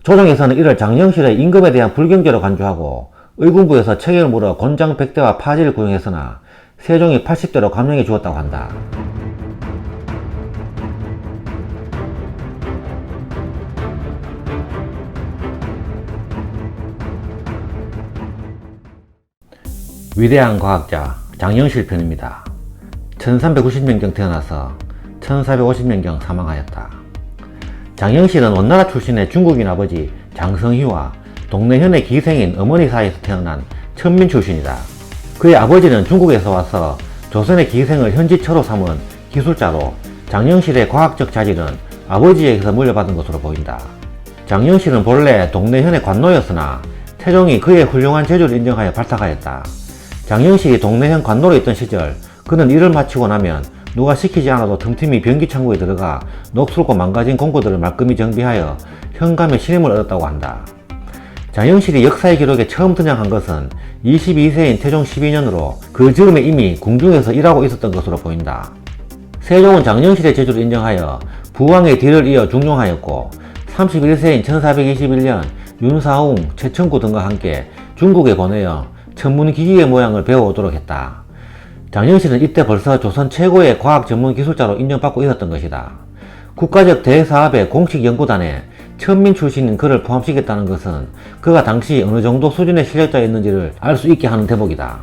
조정에서는 이를 장영실의 임금에 대한 불경제로 간주하고 의군부에서 책임을 물어 곤장 100대와 파지를 구형했으나 세종이 80대로 감형해 주었다고 한다. 위대한 과학자 장영실 편입니다. 1390년경 태어나서 1450년경 사망하였다. 장영실은 원나라 출신의 중국인 아버지 장성희와 동래현의 기생인 어머니 사이에서 태어난 천민 출신이다. 그의 아버지는 중국에서 와서 조선의 기생을 현지처로 삼은 기술자로 장영실의 과학적 자질은 아버지에게서 물려받은 것으로 보인다. 장영실은 본래 동래현의 관노였으나 태종이 그의 훌륭한 재주를 인정하여 발탁하였다. 장영실이 동래현 관노로 있던 시절 그는 일을 마치고 나면 누가 시키지 않아도 틈틈이 변기창고에 들어가 녹슬고 망가진 공구들을 말끔히 정비하여 현감의 신임을 얻었다고 한다. 장영실이 역사의 기록에 처음 등장한 것은 22세인 태종 12년으로 그 즈음에 이미 궁중에서 일하고 있었던 것으로 보인다. 세종은 장영실의 재주를 인정하여 부왕의 뒤를 이어 중용하였고 31세인 1421년 윤사웅, 최천구 등과 함께 중국에 보내어 천문기기의 모양을 배워오도록 했다. 장영실은 이때 벌써 조선 최고의 과학 전문 기술자로 인정받고 있었던 것이다. 국가적 대사업의 공식 연구단에 천민 출신인 그를 포함시켰다는 것은 그가 당시 어느 정도 수준의 실력자였는지를 알 수 있게 하는 대목이다.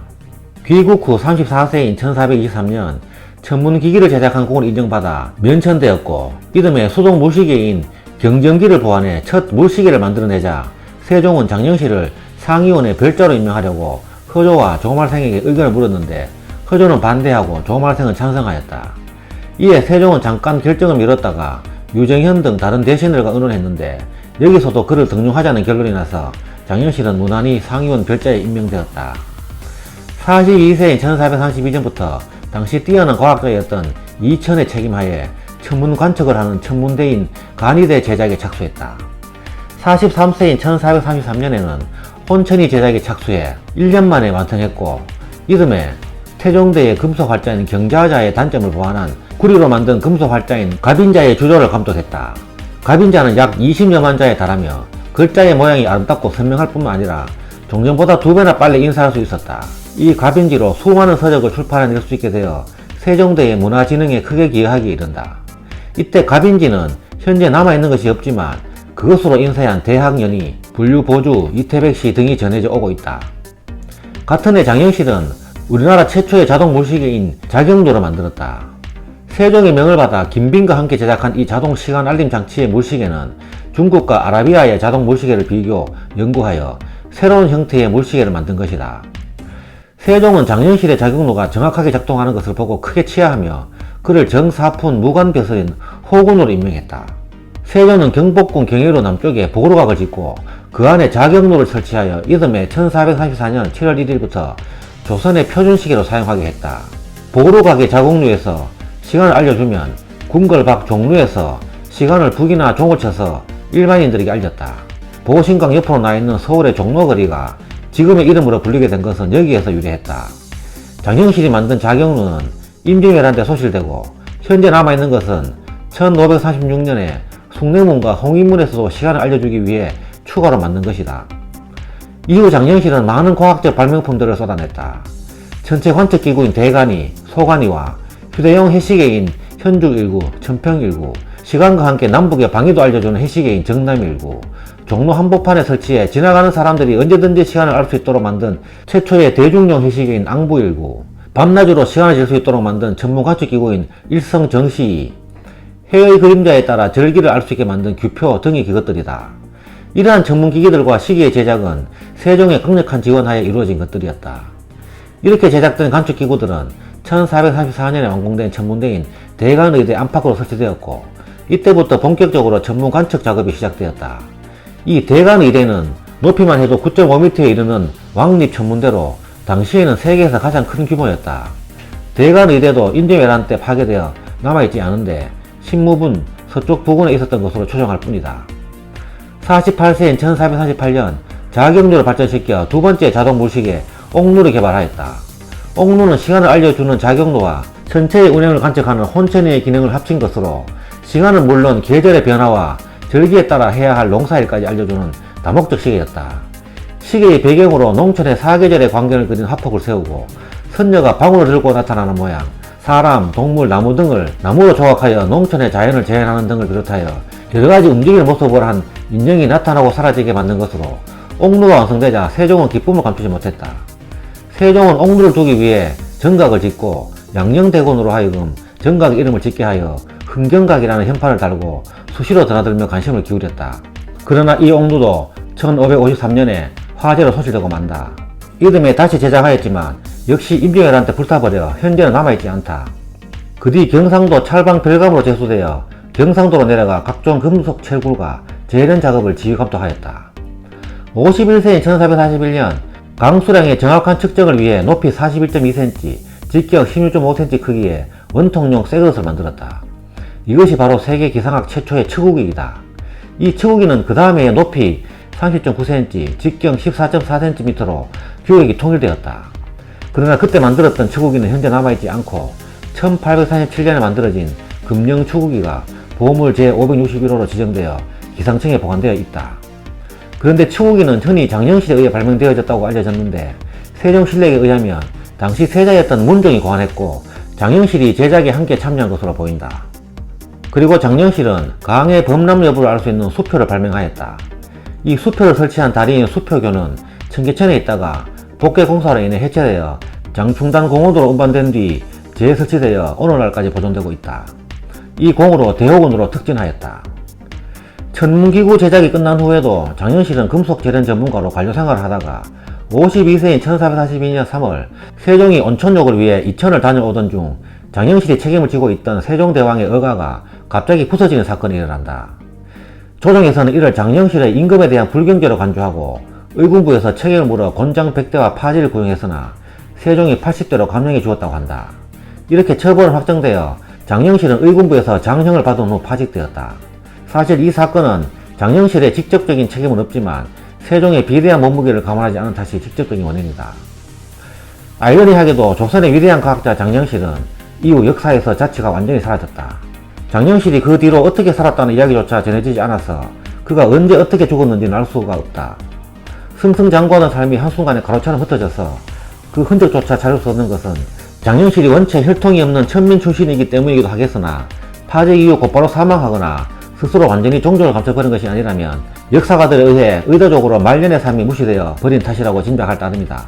귀국 후 34세인 1423년 천문기기를 제작한 공을 인정받아 면천되었고 이듬해 수동 물시계인 경전기를 보완해 첫 물시계를 만들어내자 세종은 장영실을 상의원의 별자로 임명하려고 허조와 조말생에게 의견을 물었는데 허조는 반대하고 조말생은 찬성하였다. 이에 세종은 잠깐 결정을 미뤘다가 유정현 등 다른 대신들과 의논했는데 여기서도 그를 등용하자는 결론이 나서 장영실은 무난히 상의원 별자에 임명되었다. 42세인 1432년부터 당시 뛰어난 과학자였던 이천의 책임하에 천문 관측을 하는 천문대인 간이대 제작에 착수했다. 43세인 1433년에는 혼천이 제작에 착수해 1년 만에 완성했고 이듬해 태종대의 금속 활자인 경자자의 단점을 보완한 구리로 만든 금속 활자인 갑인자의 주조를 감독했다. 갑인자는 약 20여만 자에 달하며 글자의 모양이 아름답고 선명할 뿐만 아니라 종전보다 2배나 빨리 인쇄할 수 있었다. 이 갑인지로 수많은 서적을 출판해낼 수 있게 되어 세종대의 문화진흥에 크게 기여하기에 이른다. 이때 갑인지는 현재 남아있는 것이 없지만 그것으로 인쇄한 대학연이, 분류보주, 이태백시 등이 전해져 오고 있다. 같은 해 장영실은 우리나라 최초의 자동 물시계인 자경도를 만들었다. 세종의 명을 받아 김빈과 함께 제작한 이 자동 시간 알림 장치의 물시계는 중국과 아라비아의 자동 물시계를 비교, 연구하여 새로운 형태의 물시계를 만든 것이다. 세종은 장영실의 자경도가 정확하게 작동하는 것을 보고 크게 치하하며 그를 정사푼 무관벼슬인 호군으로 임명했다. 세종은 경복궁 경의로 남쪽에 보로각을 짓고 그 안에 자경로를 설치하여 이듬해 1434년 7월 1일부터 조선의 표준시계로 사용하게 했다. 보로각의 자공루에서 시간을 알려주면 궁궐 밖 종루에서 시간을 북이나 종을 쳐서 일반인들에게 알렸다. 보신강 옆으로 나있는 서울의 종로거리가 지금의 이름으로 불리게 된 것은 여기에서 유래했다. 장영실이 만든 자경루는 임진왜란 때 소실되고 현재 남아있는 것은 1536년에 숭례문과 홍인문에서도 시간을 알려주기 위해 추가로 만든 것이다. 이후 장영실은 많은 과학적 발명품들을 쏟아냈다. 천체 관측기구인 대간이, 소간이와 휴대용 해시계인 현죽19, 천평19, 시간과 함께 남북의 방위도 알려주는 해시계인 정남19, 종로 한복판에 설치해 지나가는 사람들이 언제든지 시간을 알 수 있도록 만든 최초의 대중용 해시계인 앙부19, 밤낮으로 시간을 잴 수 있도록 만든 천문관측기구인 일성정시2, 해의 그림자에 따라 절기를 알 수 있게 만든 규표 등이 그것들이다. 이러한 전문기기들과 시계의 제작은 세종의 강력한 지원하에 이루어진 것들이었다. 이렇게 제작된 관측기구들은 1434년에 완공된 천문대인 대간의대 안팎으로 설치되었고 이때부터 본격적으로 천문 관측 작업이 시작되었다. 이 대간의대는 높이만 해도 9.5m에 이르는 왕립 천문대로 당시에는 세계에서 가장 큰 규모였다. 대간의대도 임진왜란 때 파괴되어 남아있지 않은데 신무분 서쪽 부근에 있었던 것으로 추정할 뿐이다. 48세인 1438년 자경루를 발전시켜 두 번째 자동 물시계 옥루를 개발하였다. 옥루는 시간을 알려주는 자경루와 전체의 운행을 관측하는 혼천의 기능을 합친 것으로 시간은 물론 계절의 변화와 절기에 따라 해야 할 농사일까지 알려주는 다목적 시계였다. 시계의 배경으로 농촌의 사계절의 광경을 그린 화폭을 세우고 선녀가 방울을 들고 나타나는 모양, 사람, 동물, 나무 등을 나무로 조각하여 농촌의 자연을 재현하는 등을 비롯하여 여러가지 움직이는 모습을 한 인형이 나타나고 사라지게 만든 것으로 옥루가 완성되자 세종은 기쁨을 감추지 못했다. 세종은 옥루를 두기 위해 정각을 짓고 양녕대군으로 하여금 정각 이름을 짓게 하여 흥경각이라는 현판을 달고 수시로 드나들며 관심을 기울였다. 그러나 이 옥루도 1553년에 화재로 소실되고 만다. 이듬해 다시 제작하였지만 역시 임진왜란때 불타버려 현재는 남아있지 않다. 그 뒤 경상도 찰방 별감으로 제수되어 경상도로 내려가 각종 금속 철굴과 재련 작업을 지휘 감독하였다. 51세인 1441년 강수량의 정확한 측정을 위해 높이 41.2cm, 직경 16.5cm 크기의 원통용 쇠그릇을 만들었다. 이것이 바로 세계 기상학 최초의 측우기이다. 이 측우기는 그 다음에 높이 30.9cm, 직경 14.4cm로 규격이 통일되었다. 그러나 그때 만들었던 측우기는 현재 남아있지 않고 1847년에 만들어진 금령 측우기가 보물 제561호로 지정되어 기상청에 보관되어 있다. 그런데 측우기는 흔히 장영실에 의해 발명되어졌다고 알려졌는데 세종실록에 의하면 당시 세자였던 문종이 고안했고 장영실이 제작에 함께 참여한 것으로 보인다. 그리고 장영실은 강의 범람 여부를 알 수 있는 수표를 발명하였다. 이 수표를 설치한 달인인 수표교는 청계천에 있다가 복개공사로 인해 해체되어 장충단 공원으로 운반된 뒤 재설치되어 오늘날까지 보존되고 있다. 이 공으로 대호군으로 특진하였다. 천문기구 제작이 끝난 후에도 장영실은 금속 재련 전문가로 관료 생활을 하다가 52세인 1442년 3월 세종이 온천욕을 위해 이천을 다녀오던 중 장영실이 책임을 지고 있던 세종대왕의 의가가 갑자기 부서지는 사건이 일어난다. 조정에서는 이를 장영실의 임금에 대한 불경죄로 간주하고 의군부에서 책임을 물어 곤장 100대와 파지를 구형했으나 세종이 80대로 감형해 주었다고 한다. 이렇게 처벌은 확정되어 장영실은 의군부에서 장형을 받은 후 파직되었다. 사실 이 사건은 장영실의 직접적인 책임은 없지만 세종의 비대한 몸무게를 감안하지 않은 탓이 직접적인 원인이다. 아이러니하게도 조선의 위대한 과학자 장영실은 이후 역사에서 자취가 완전히 사라졌다. 장영실이 그 뒤로 어떻게 살았다는 이야기조차 전해지지 않아서 그가 언제 어떻게 죽었는지는 알 수가 없다. 승승장구하는 삶이 한순간에 가로처럼 흩어져서 그 흔적조차 찾을 수 없는 것은 장영실이 원체 혈통이 없는 천민 출신이기 때문이기도 하겠으나 파직 이후 곧바로 사망하거나 스스로 완전히 종족을 감춰버린 것이 아니라면 역사가들에 의해 의도적으로 말년의 삶이 무시되어 버린 탓이라고 짐작할 따름이다.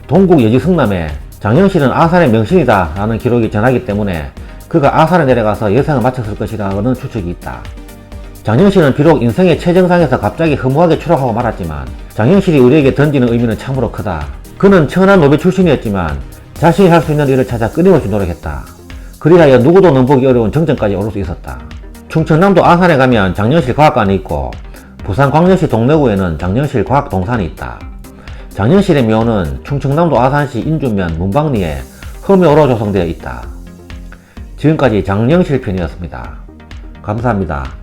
동국 여지 승남에 장영실은 아산의 명신이다 라는 기록이 전하기 때문에 그가 아산에 내려가서 예상을 마쳤을 것이라는 추측이 있다. 장영실은 비록 인생의 최정상에서 갑자기 허무하게 추락하고 말았지만 장영실이 우리에게 던지는 의미는 참으로 크다. 그는 천한 노비 출신이었지만 자신이 할 수 있는 일을 찾아 끊임없이 노력했다. 그리하여 누구도 넘보기 어려운 정점까지 오를 수 있었다. 충청남도 아산에 가면 장영실 과학관이 있고 부산광역시 동래구에는 장영실 과학동산이 있다. 장영실의 묘는 충청남도 아산시 인주면 문방리에 흠묘로 조성되어 있다. 지금까지 장영실 편이었습니다. 감사합니다.